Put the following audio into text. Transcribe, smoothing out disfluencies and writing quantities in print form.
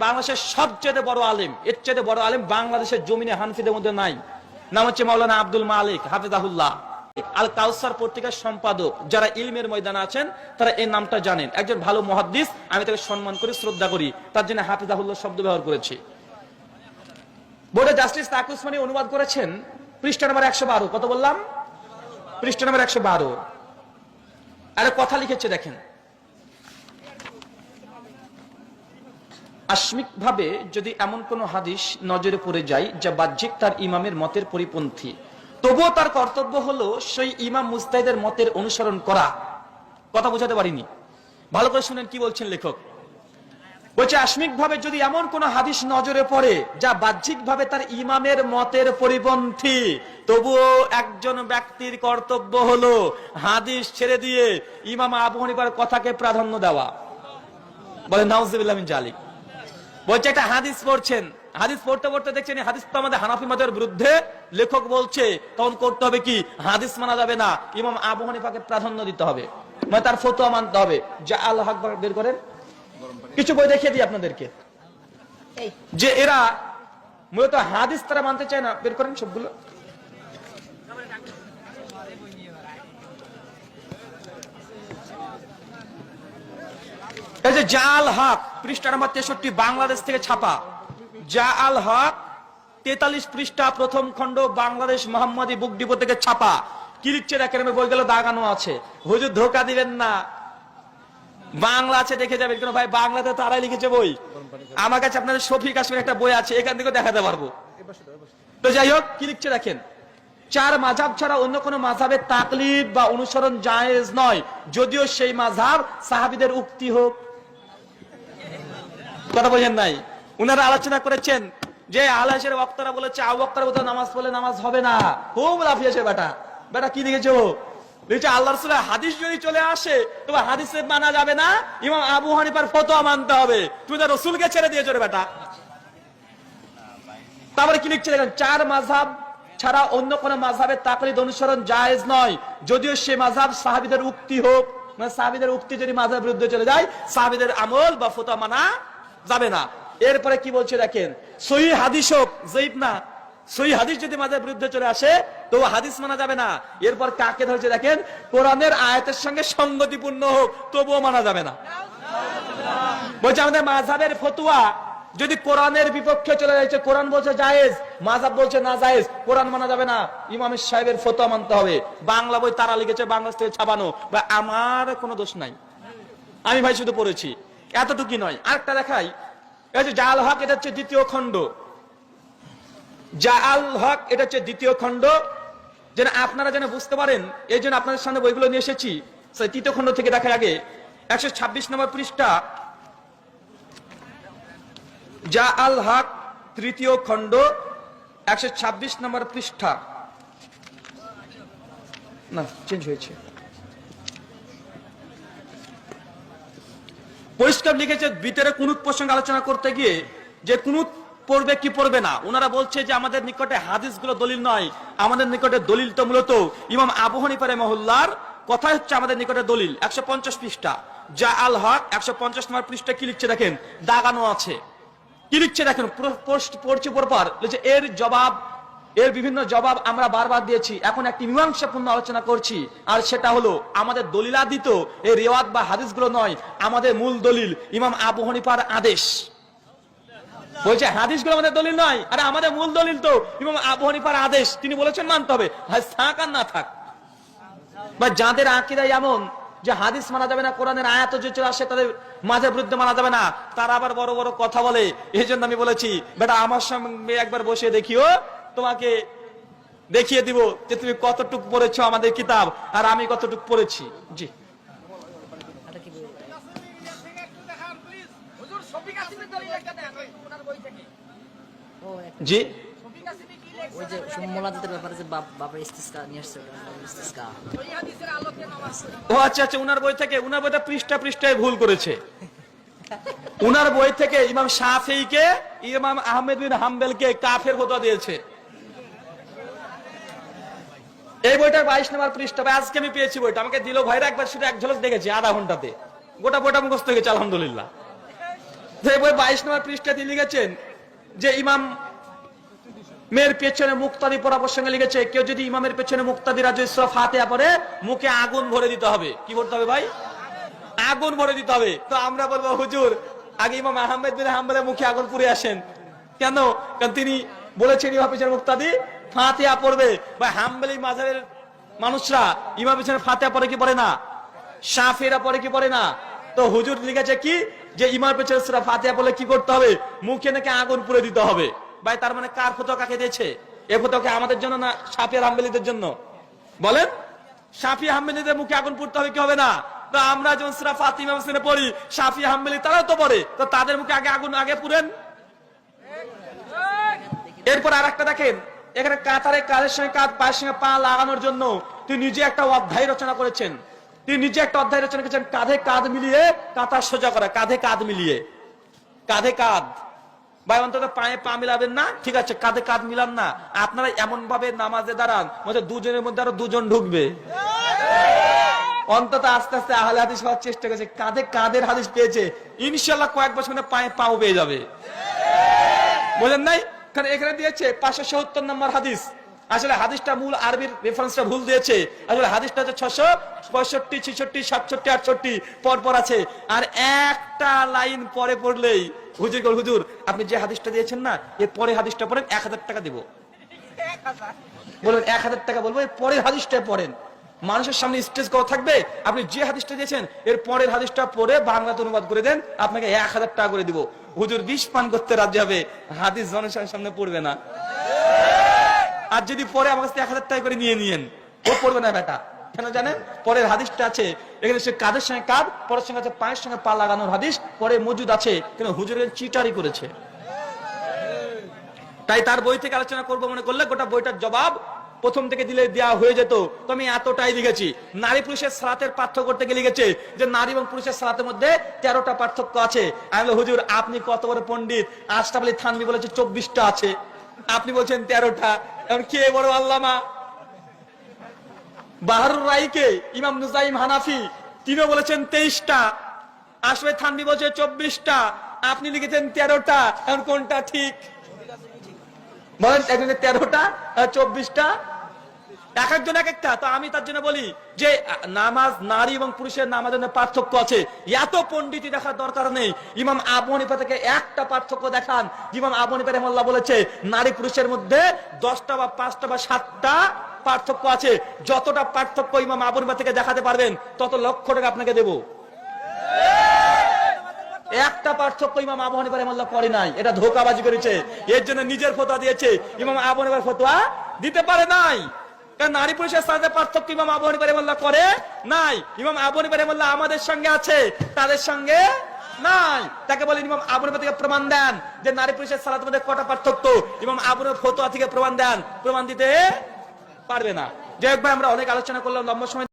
বাংলাদেশের সবচেয়ে বড় আলেম, এর চেয়ে বড় আলেম বাংলাদেশের জমিনে হানফিদের মধ্যে নাই। নাম হচ্ছে মাওলানা আব্দুল মালিক হাফিজাহুল্লাহ। আল কাউসার পত্রিকার সম্পাদক। যারা ইলমের ময়দানে আছেন তারা এই নামটা জানেন। একজন ভালো মুহাদ্দিস, আমি তাকে সম্মান করি, শ্রদ্ধা করি, তার জন্য হাফিজাহুল্লাহ শব্দ ব্যবহার করেছি। বোর্ডে জাস্টিস তাকি উসমানী অনুবাদ করেছেন পৃষ্ঠা নম্বর 112। কত বললাম? পৃষ্ঠা নম্বর 112। আরে কথা লিখেছে দেখেন, আশ্মিক ভাবে যদি এমন কোন হাদিস নজরে পড়ে যায় যা বাহ্যিক তার ইমামের মতের পরিপন্থী, তবুও তার কর্তব্য হলো সেই ইমাম মুজতাহিদের মতের অনুসরণ করা। কথা বোঝাতে পারিনি, ভালো করে শুনেন কি বলছেন লেখক। বলছে আশ্মিক ভাবে যদি এমন কোন হাদিস নজরে পড়ে যা বাহ্যিক ভাবে তার ইমামের মতের পরিপন্থী, তবুও একজন ব্যক্তির কর্তব্য হলো হাদিস ছেড়ে দিয়ে ইমাম আবু হানিফার কথাকে প্রাধান্য দেওয়া। বলে নাউজুবিল্লাহ মিন জালিক। বলছে একটা হাদিস পড়ছেন, হাদিস পড়তে পড়তে দেখছেন হাদিস তো আমাদের হানাফি মাযহাবের বিরুদ্ধে, লেখক বলছে তখন করতে হবে কি? হাদিস মানা যাবে না, ইমাম আবু হানিফাকে প্রাধান্য দিতে হবে, মানে তার ফতোয়া মানতে হবে। যা আল হক বের করেন, কিছু বই দেখিয়ে দিই আপনাদেরকে যে এরা মূলত হাদিস তারা মানতে চায় না। বের করেন সবগুলো। এই যে জা আল হক পৃষ্ঠা নম্বর 63, বাংলাদেশ থেকে ছাপা। জা আল হক 43 পৃষ্ঠা, প্রথম খণ্ড, বাংলাদেশ মোহাম্মদী বুক ডিপো থেকে ছাপা। কি লিখছে দেখেন, বইগুলো দাগানো আছে। হুজুর ধোকা দিবেন না, বাংলা আছে দেখে যাবেন। কেন ভাই, বাংলাতে তারাই লিখেছে বই। আমার কাছে আপনাদের শফি কাশ্মীর একটা বই আছে, এখান থেকে দেখাতে পারবো। তো যাই হোক, কি লিখছে দেখেন, চার মাযহাব ছাড়া অন্য কোন মাযহাবের তাকলিদ বা অনুসরণ জায়েজ নয়, যদিও সেই মাযহাব সাহাবীদের উক্তি হোক। কথা বোঝেন নাই? উনারা আলোচনা করেছেন যে আলাহের বক্তারা বলেছে আবু বকর মতো নামাজ পড়লে নামাজ হবে না। খুব লাফিয়েছে বেটা। বেটা কি লিখেছে? লিখেছে আল্লাহ রাসূলের হাদিস যদি চলে আসে তবে হাদিসে মানা যাবে না, ইমাম আবু হানিফার ফতোয়া মানতে হবে। তুমি তো রাসূলকে ছেড়ে দিয়েছো রে বেটা। তারপরে কি লিখছে দেখেন, চার মাযহাব ছাড়া অন্য কোন মাযহাবের তাকলিদ অনুসরণ জায়েজ নয়, যদিও সে মাযহাব সাহাবীদের উক্তি হোক। মানে সাহাবীদের উক্তি যদি মাযহাবের বিরুদ্ধে চলে যায়, সাহাবীদের আমল বা ফতোয়া মানা যাবে না। এরপরে কি বলছে দেখেন, সহিহ হাদিস হোক, যায়েব না, সহিহ হাদিস যদি মাযহাবের বিরুদ্ধে চলে আসে তো হাদিস মানা যাবে না। এরপর কাকে ধরেছে দেখেন, কোরআনের আয়াতের সঙ্গে সঙ্গতিপূর্ণ হোক, তবুও মানা যাবে না। বলছে আমাদের মাযহাবের ফতোয়া যদি কোরআনের বিপক্ষে চলে যাচ্ছে, কোরআন বলছে জায়েজ, মাযহাব বলছে না জায়েজ, কোরআন মানা যাবে না, ইমাম সাহেবের ফতোয়া মানতে হবে। বাংলা বই তারা লিখেছে, বাংলাদেশ থেকে ছাপানো, বা আমার কোনো দোষ নাই, আমি ভাই শুধু পড়েছি, এতটুকু নয়। আরেকটা দেখাই, এই যে জা আল হক, এটা হচ্ছে দ্বিতীয় খণ্ড। জা আল হক এটা হচ্ছে দ্বিতীয় খণ্ড, যেন আপনারা যেন বুঝতে পারেন, এই জন্য আপনাদের সামনে বইগুলো নিয়ে এসেছি। তৃতীয় খণ্ড থেকে দেখার আগে 126 নম্বর পৃষ্ঠা, জা আল হক তৃতীয় খণ্ড 126 নম্বর পৃষ্ঠা। না, চেঞ্জ হয়েছে। পরিষ্কার লিখেছে ভিতরে কুনুত প্রসঙ্গে আলোচনা করতে গিয়ে যে কুনুত পড়বে কি পড়বে না। ওনারা বলছে যে আমাদের নিকটে হাদিসগুলো দলিল নয়, আমাদের নিকটে দলিল তো মূলত ইমাম আবু হানিফা রাহিমাহুল্লাহর কথা হচ্ছে আমাদের নিকটে দলিল। 150 পৃষ্ঠা জা আল হক 150 নম্বর পৃষ্ঠা কি লিখছে দেখেন, দাগানো আছে। কি লিখছে দেখেন, পড়ছি পরপর লিখছে, এর জবাব, এর বিভিন্ন জবাব আমরা বারবার দিয়েছি, এখন একটি মীমাংসাপূর্ণ আলোচনা করছি। আর সেটা হলো আমাদের দলিলাদিত এই রিওয়ায়াত বা হাদিসগুলো নয়, আমাদের মূল দলিল ইমাম আবু হানিফার আদেশ। বলছে হাদিসগুলো আমাদের দলিল নয়, আরে আমাদের মূল দলিল তো ইমাম আবু হানিফার আদেশ, তিনি বলেছেন মানতে হবে, থাক আর না থাক। বা যাদের আকীদা এমন যে হাদিস মানা যাবে না, কোরআনের আয়াত যে চলে আসে তাদের মাঝে বিরুদ্ধে মানা যাবে না, তারা আবার বড় বড় কথা বলে। এই জন্য আমি বলেছি, বেটা আমার সঙ্গে একবার বসে দেখিও, তোমাকে দেখিয়ে দিব যে তুমি কতটুক পড়েছো আমাদের কিতাব আর আমি কতটুক পড়েছি। জি জি, ওই যে মোলাদাতের ব্যাপারে যে বাবার ইস্তিসকা নিয়ে আসছে, ইস্তিসকা। ও আচ্ছা আচ্ছা, উনার বই থেকে, উনার বইটা পৃষ্ঠা পৃষ্ঠায় ভুল করেছে। উনার বই থেকে ইমাম শাফিঈকে ইমাম আহমেদ বিন হাম্বলকে কাফের ফতোয়া দিয়েছে। এই বইটার 22 নম্বর পৃষ্ঠা। আজকে আমি পেয়েছি বইটা, আমাকে দিল ভাইরা, একবার সেটা এক ঝলক দেখেছি, আধা ঘন্টাতে গোটা বইটা মুখস্থ হয়ে গেছে আলহামদুলিল্লাহ। যে বই 22 নম্বর পৃষ্ঠাতে লিখেছেন যে ইমাম মেয়ের পেছনে মুক্তাদি পড়া প্রসঙ্গে লিখেছে, কেউ যদি ইমামের পেছনে মুক্তাদি রাজু সূরা ফাতিহা পড়ে মুখে আগুন ভরে দিতে হবে। কি করতে হবে ভাই? আগুন ভরে দিতে হবে। তো আমরা বলবো হুজুর আগে ইমাম আহমেদ বিন হাম্বলের মুখে আগুন পুড়ে আসেন কেন? কারণ তিনি বলেছেন ইমাম পেছনে মুক্তাদি ফাতিহা পড়বে। বা হাম্বলি মাযহাবের মানুষরা ইমাম পেছনে ফাতিহা পড়ে কি পড়ে না? শাফিঈরা পড়ে কি পড়ে না? তো হুজুর লিখেছে কি যে ইমাম পেছনে সূরা ফাতিহা পড়লে কি করতে হবে? মুখে নাকি আগুন পুড়ে দিতে হবে। ভাই তার মানে কার ফতোয়া কাকে দিয়েছে? এই ফতোয়া আমাদের জন্য না শাফিঈ আর হাম্বলিদের জন্য? বলেন, শাফিঈ হাম্বলিদের মুখে আগুন পুড়তে হবে কি হবে না? তো আমরা যখন সূরা ফাতিহা মুসলিমে পড়ি, শাফিঈ হাম্বলি তারাও তো পড়ে, তো তাদের মুখে আগে আগুন আগে পুড়েন। এরপর আরেকটা দেখেন, এখানে কাতারে কাদের সঙ্গে কাঁধ, পায়ের সঙ্গে পা লাগানোর জন্য তিনি নিজে একটা অধ্যায় রচনা করেছেন। তিনি নিজে একটা অধ্যায় রচনা করেছেন, কাঁধে কাঁধ মিলিয়ে কাতার সোজা করা। কাঁধে কাঁধ মিলিয়ে, কাঁধে কাঁধ। ভাই অন্তত পায়ে পা মিলাবেন না, ঠিক আছে, কাঁধে কাঁধ মিলান না। আপনারা এমন ভাবে নামাজে দাঁড়ান মধ্যে দুজনের মধ্যে আরো দুজন ঢুকবে। অন্তত আস্তে আস্তে আহলে হাদিস হওয়ার চেষ্টা করেছে, কাঁধে কাঁধের হাদিস পেয়েছে, ইনশাআল্লাহ কয়েক বছর মধ্যে পায়ে পাও পেয়ে যাবে। বলেন নাই? কারণ এখানে দিয়েছে 570 নম্বর হাদিস। আসলে হাদিসটা মূল আরবির রেফারেন্সটা ভুল দিয়েছে। আসলে হাদিসটা হচ্ছে 665, 66, 67, 68 পর পর আছে। আর একটা লাইন পরে পড়লেই হুজুর আপনি যে হাদিসটা দিয়েছেন না, এর পরে হাদিসটা পড়েন, 1000 টাকা দেব। বলবেন 1000 টাকা, বলবো এর পরের হাদিসটা পড়েন। মানুষের সামনে স্টেজ করা থাকবে, আপনি যে হাদিসটা দিয়েছেন এর পরের হাদিসটা পড়ে বাংলাতে অনুবাদ করে দেন, আপনাকে 1000 টাকা করে দিব। হুজুর বিষ পান করতে রাজি হবে, হাদিস জনসাধারণের সামনে পড়বে না। আর যদি পরে আমার কাছে 1000 টাকা করে নিয়ে নিয়েন, ও পড়বে না বেটা। কেন জানেন? পরের হাদিসটা আছে এখানে, সে কাঁধের সঙ্গে কাঁধ, পরের সঙ্গে আছে পায়ের সঙ্গে পা লাগানোর হাদিস পরে মজুদ আছে। কেন? হুজুরের চিটারি করেছে। তাই তার বই থেকে আলোচনা করবো মনে করলে গোটা বইটার জবাব প্রথম থেকে দিলে দেওয়া হয়ে যেত। তো আমি এতটাই লিখেছি। নারী পুরুষের সালাতের পার্থক্য করতে গিয়ে লিখেছে যে নারী এবং পুরুষের সালাতের মধ্যে 13টা পার্থক্য আছে। আমি বলি হুজুর আপনি কত বড় পণ্ডিত, আশরাফ আলী থানভী বলেছে 24টা আছে, আপনি বলছেন 13টা। এখন কে বড় আল্লামা? বাহারুর রাইকে ইমাম নুজাইম হানাফি তিনিও বলেছেন 23টা, আশরাফ থানভী বলছে 24টা, আপনি লিখেছেন 13টা। এখন কোনটা ঠিক বলেন? একজনের 13টা, 24টা, এক একজন এক একটা। তো আমি তার জন্য বলি যে নামাজ নারী এবং পুরুষের নামাজের পার্থক্য আছে, এত পণ্ডিতি দেখার দরকার নেই। ইমাম আবু হানিফা থেকে একটা পার্থক্য দেখান। ইমাম আবু হানিফা রাহিমাহুল্লাহ বলেছে নারী পুরুষের মধ্যে 10টা বা 5টা বা 7টা পার্থক্য আছে। যতটা পার্থক্য ইমাম আবু হানিফা থেকে দেখাতে পারবেন তত লক্ষ টাকা আপনাকে দেব। একটা পার্থক্য ইমাম আবু হানিফা রাহিমাহুল্লাহ করে নাই, এটা ধোঁকাবাজি করেছে। এর জন্য নিজের ফতোয়া দিয়েছে, ইমাম আবু হানিফার ফতোয়া দিতে পারে নাই। কারণ নারী পুরুষের সাথে পার্থক্য ইমাম আবু হানিফা রাহিমাহুল্লাহ করে নাই। ইমাম আবু হানিফা রাহিমাহুল্লাহ আমাদের সঙ্গে আছে, তাদের সঙ্গে নাই। তাকে বলেন ইমাম আবু হানিফা থেকে প্রমাণ দেন যে নারী পুরুষের সালাতের মধ্যে কটা পার্থক্য। ইমাম আবু হানিফার ফতোয়া থেকে প্রমাণ দেন, প্রমাণ দিতে পারবে না। যাই হোক ভাই, আমরা অনেক আলোচনা করলাম, লম্বা সময়